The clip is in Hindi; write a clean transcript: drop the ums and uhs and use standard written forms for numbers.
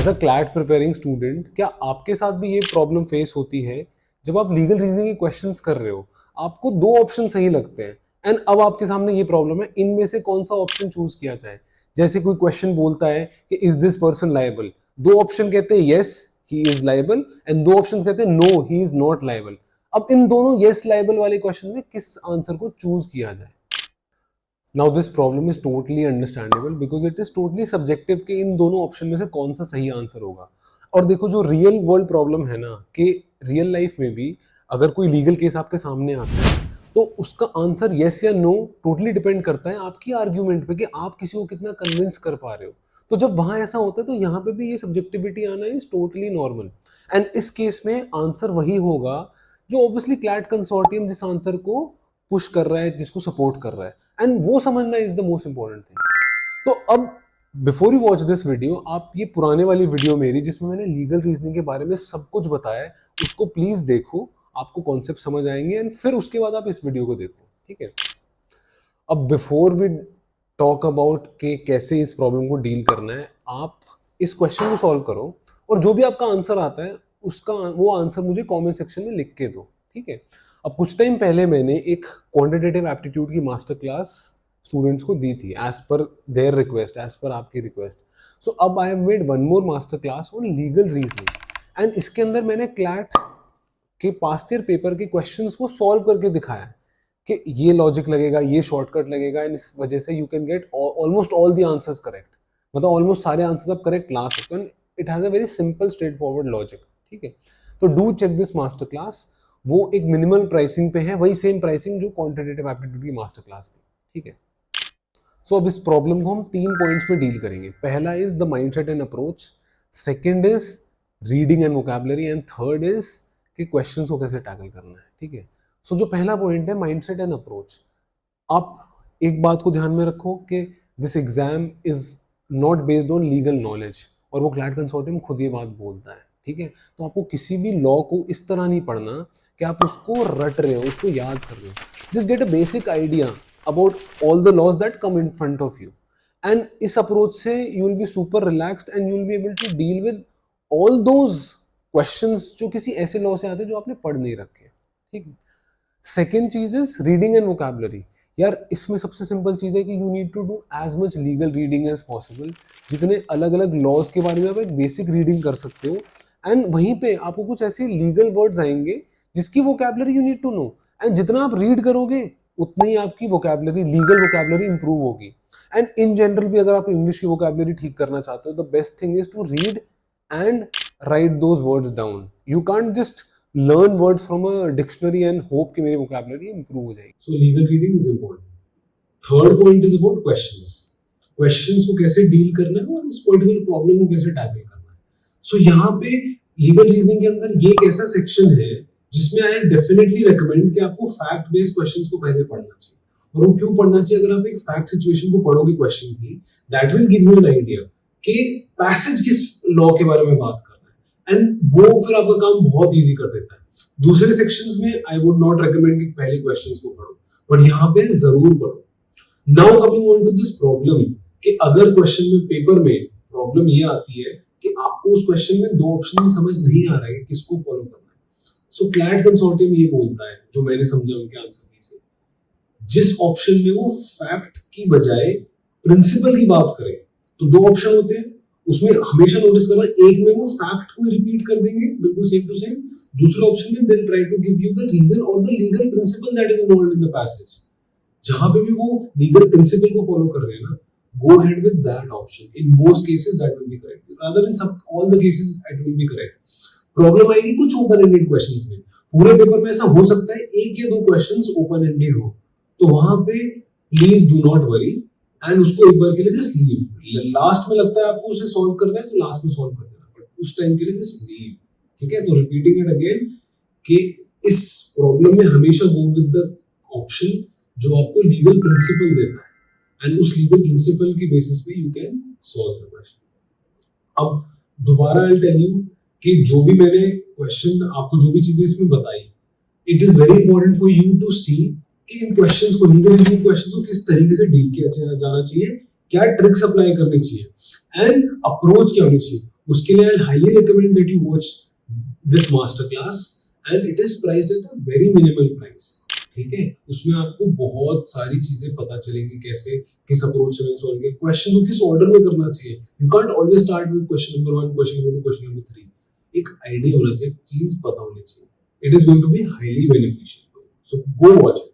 As a CLAT preparing student, क्या आपके साथ भी ये प्रॉब्लम फेस होती है जब आप लीगल रीजनिंग के क्वेश्चंस कर रहे हो, आपको दो ऑप्शन सही लगते हैं एंड अब आपके सामने ये प्रॉब्लम है इनमें से कौन सा ऑप्शन चूज किया जाए? जैसे कोई क्वेश्चन बोलता है कि इज दिस पर्सन लायबल, दो ऑप्शन कहते हैं yes he is liable and दो ऑप्शन कहते हैं no he is not liable. अब इन दोनों यस लायबल वाले क्वेश्चन में किस आंसर को चूज किया जाए? Now this problem is totally understandable because it is totally subjective कि इन दोनों ऑप्शन में से कौन सा सही आंसर होगा। और देखो, जो रियल वर्ल्ड प्रॉब्लम है ना, कि रियल लाइफ में भी अगर कोई लीगल केस आपके सामने आता है तो उसका आंसर यस या नो टोटली डिपेंड करता है आपकी आर्ग्यूमेंट पे कि आप किसी को कितना कन्विंस कर पा रहे हो। तो जब वहां ऐसा होता है तो यहाँ पे भी ये सब्जेक्टिविटी आना इज टोटली नॉर्मल एंड इस केस में आंसर वही होगा जो ऑब्वियसली क्लैट कंसोर्टियम जिस आंसर को पुश कर रहा है, जिसको सपोर्ट कर रहा है, एंड वो समझना is the most important thing. तो अब before you watch this video, आप ये पुराने वाली वीडियो मेरी जिसमें मैंने लीगल रीजनिंग के बारे में सब कुछ बताया है, उसको प्लीज देखो, आपको कॉन्सेप्ट समझ आएंगे एंड फिर उसके बाद आप इस वीडियो को देखो, ठीक है? अब बिफोर वी टॉक अबाउट के कैसे इस प्रॉब्लम को डील करना है, आप इस क्वेश्चन को सॉल्व करो और जो भी आपका आंसर आता है उसका वो आंसर मुझे कमेंट सेक्शन में लिख के दो, ठीक है? अब कुछ टाइम पहले मैंने एक क्वांटिटेटिव एप्टीट्यूड की मास्टर क्लास स्टूडेंट्स को दी थी as per there request, as per आपकी रिक्वेस्ट। सो अब I have made one more master class on legal reasoning and इसके अंदर मैंने क्लैट के पास्ट ईयर पेपर के क्वेश्चंस को सॉल्व करके दिखाया कि ये लॉजिक लगेगा, ये शॉर्टकट लगेगा एंड इस वजह से you can get almost all the answers correct. मतलब ऑलमोस्ट सारे आंसर्स आप करेक्ट ला सकते हो and it has a very simple straightforward logic, ठीक है? तो do check this master class. वो एक मिनिमल प्राइसिंग पे है, वही सेम प्राइसिंग जो क्वांटिटेटिव एप्टीट्यूड की मास्टर क्लास थी, ठीक है? सो अब इस प्रॉब्लम को हम 3 पॉइंट्स में डील करेंगे। पहला is the mindset and approach, second is reading and vocabulary and third is कि क्वेश्चंस को कैसे टैकल करना है, ठीक है? सो जो पहला पॉइंट है माइंडसेट एंड अप्रोच, आप एक बात को ध्यान में रखो कि this exam is not based on legal knowledge और वो क्लैट कंसोर्टियम खुद ये बात बोलता है, ठीक है? तो आपको किसी भी लॉ को इस तरह नहीं पढ़ना कि आप उसको रट रहे हो, उसको याद कर रहे हो। Just get a basic idea about all the laws that come in front of you and इस अप्रोच से you will be super relaxed and you will be able to deal with all those questions जो किसी ऐसे लॉ से आते हैं जो आपने पढ़ नहीं रखे, ठीक है? सेकेंड चीज इज रीडिंग एंड वोकैबुलरी। यार इसमें सबसे सिंपल चीज है कि you need to do as much legal reading as possible. जितने अलग अलग लॉज के बारे में आप एक बेसिक रीडिंग कर सकते हो एंड वहीं पे आपको कुछ ऐसे लीगल वर्ड्स आएंगे जिसकी vocabulary you need to know and जितना आप रीड करोगे उतनी आपकी वोकैबुलरी, लीगल वोकैबुलरी इंप्रूव होगी। एंड इन जनरल भी अगर आप इंग्लिश की वोकैबुलरी ठीक करना चाहते हो, the best thing is to read and write those words down. You can't just learn words from a dictionary and hope कि मेरी vocabulary improve हो जाएगी। So legal reading is important. Third point is about questions. Questions को कैसे deal करना है और इस particular problem को कैसे tackle करना है। So यहाँ पे legal reasoning के अंदर ये एक ऐसा section है जिसमें I definitely recommend कि आपको fact based questions को पहले पढ़ना चाहिए। और वो क्यों पढ़ना चाहिए? अगर आप एक fact situation को पढ़ोगे question की, that will give you an idea कि passage किस law के बारे में बात कर एंड वो फिर आपका काम बहुत इजी कर देता है। दूसरे सेक्शंस में आई वुड नॉट रेकमेंड कि पहले क्वेश्चंस को पढ़ो, बट यहाँ पे जरूर पढ़ो। Now coming on to this problem कि अगर क्वेश्चन में पेपर में प्रॉब्लम ये आती है कि आपको उस क्वेश्चन में दो ऑप्शन में समझ नहीं आ रहा है किसको फॉलो करना है। सो क्लैट कंसोर्टियम ये बोलता है, जो मैंने समझा उनके आंसर की से, जिस ऑप्शन में वो फैक्ट की बजाय प्रिंसिपल की बात करे, तो दो ऑप्शन होते हैं उसमें हमेशा नोटिस करना, एक में वो फैक्ट को रिपीट कर देंगे बिल्कुल सेम टू सेम, दूसरे ऑप्शन में they'll try to give you the reason or the legal principle that is involved in the passage। जहां पे भी वो लीगल प्रिंसिपल को फॉलो कर रहे हैं ना, go ahead with that option। in most cases that will be correct, rather in some all the cases it will be correct। Problem आएगी कुछ ओपन एंडेड क्वेश्चंस में, पूरे पेपर में ऐसा हो सकता है एक या दो क्वेश्चंस ओपन एंडेड हो, तो वहां पे please do not worry and उसको एक बार के लिए जस्ट लीव। लास्ट में लगता है आपको उसे सॉल्व करना है तो लास्ट में सॉल्व कर देना, बट उस टाइम के लिए जस्ट लीव, ठीक है? तो रिपीटिंग इट अगेन कि इस प्रॉब्लम में हमेशा गो विद द ऑप्शन जो आपको लीगल प्रिंसिपल देता है एंड उस लीगल प्रिंसिपल की बेसिस पे you can solve the question. अब दोबारा आई टेल यू कि जो भी मैंने क्वेश्चन आपको जो भी चीजें इसमें बताई, it is very important for you to see कि इन क्वेश्चंस को, लीगल रीजनिंग क्वेश्चंस को किस तरीके से डील किया जाना चाहिए, क्या ट्रिक्स अप्लाई करनी चाहिए एंड अप्रोच क्या होनी चाहिए, उसके लिए I highly recommend that you watch this master class and it is priced at a very minimal price. ठीक है, उसमें आपको बहुत सारी चीजें पता चलेंगी, कैसे किस अप्रोच से सॉल्व किया, क्वेश्चन को किस ऑर्डर में करना चाहिए। You can't always start with question number 1, question number 2, question number 3। एक आइडिया होना चाहिए, चीज पता होनी चाहिए। It is going to be highly beneficial, so go watch it.